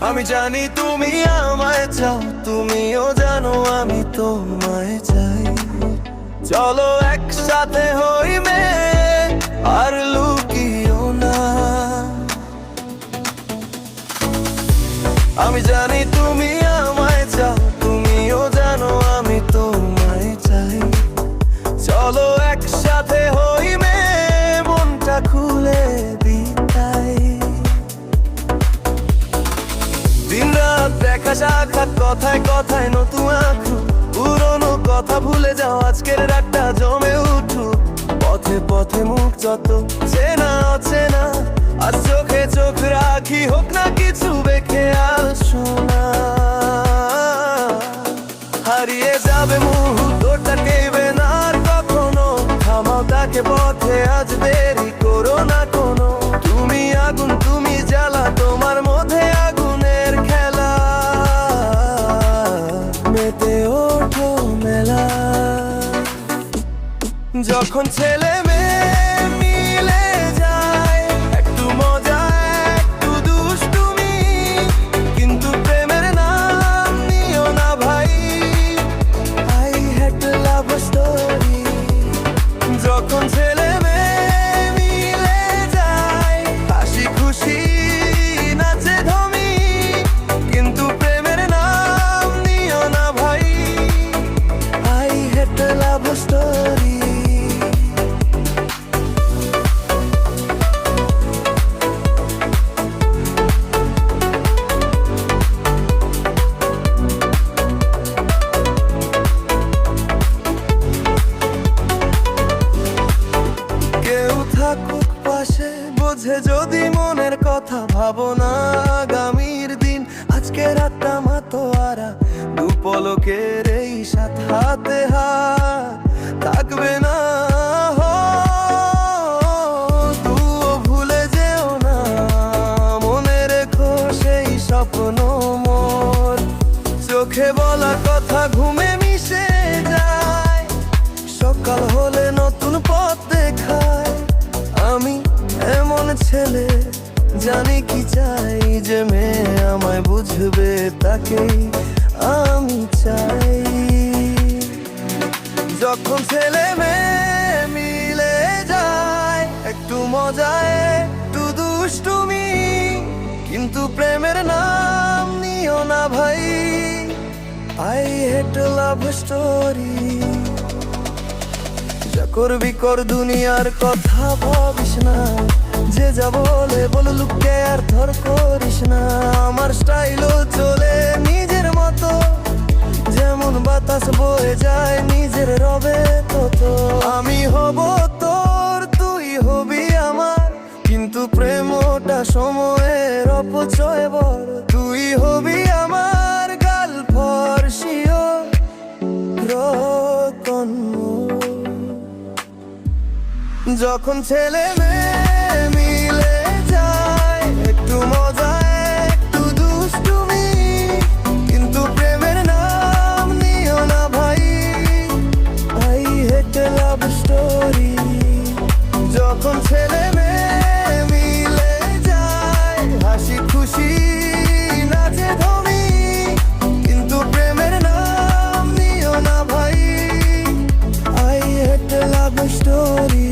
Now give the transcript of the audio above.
আমি জানি তুমি আমায় চাও, তুমিও জানো আমি তোমায় চাই। চলো একসাথে হই মেয়ে, আর লুকিও না। আমি জানি তুমি আমায় চাও, তুমিও জানো আমি তোমায় চাই। চলো একসাথে হই মেয়ে, মনটা খুলে দিতাই। দিন রাত দেখা সাক্ষাৎ, কথায় কথায় নতুন আঁকড়ু, পুরনো কথা ভুলে যাও, আজকের রাতটা জমে উঠুক। পথে পথে মুখ যত চেনা অচেনা, আর চোখে চোখ রাখি, হোক না কিছু বেখেয়াল শোনা। হারিয়ে যাবে মুহূর্তটা, কেবে না আর কখনো। থামাও তাকে পথে, আজ দেরি করো না কোনো। তুমি আগুন, তুমি জ্বালা, তোমার মধ্যে আগুনের খেলা। মেতে ওঠো মেলা, যখন ছেলে মেয়ে মিলে যায়, একটু মজা একটু দুষ্টুমি, কিন্তু প্রেমের নাম নিও না ভাই। I had a love story। যখন ছেলে মেয়ে মিলে যায়, হাসি খুশি নাচে ধমি, কিন্তু প্রেমের নাম নিও না ভাই। I had a love story। থাকুক পাশে, বোঝে যদি মনের কথা, ভাবো না আগামীর দিন। আজকে রাতটা মাতোয়ারা, দু পলকের এই সাথ, হাতে হাত থাকবে না। তুও ভুলে যেও না, মনে রেখো সেই স্বপ্ন মোর। চোখে বলা কথা ঘুমে মিশে যায়, সকাল হলে নতুন পথ দেখায়। আমি এমন ছেলে, জানি কি চাই, যে মেয়ে আমায় বুঝবে তাকেই আমি চাই। যখন ছেলে মেয়ে মিলে যায়, একটু মজায় একটু দুষ্টুমি, কিন্তু প্রেমের নাম নিও না ভাই। I hate a love story। যা করবি কর, দুনিয়ার কথা ভাবিস না, যে যা বলে বলুক কে আর ধর করিস না। আমার স্টাইলও চলে নিজের মতো, যেমন বাতাস বয়ে যায় নিজের রবে তত। আমি হব তোর, তুই হবি আমার, কিন্তু প্রেমটা সময়ের অপচয় বড়। তুই হবি আমার গাল ফর্সিও রতন। যখন ছেলে মেয়ে মিলে যায়, একটু মজা একটু দুষ্টুমি, কিন্তু প্রেমের নাম নিও না ভাই। I hate a love story। যখন ছেলে মেয়ে মিলে যায়, হাসি খুশি নাচে ধমি, কিন্তু প্রেমের নাম নিও না ভাই। I hate a love story।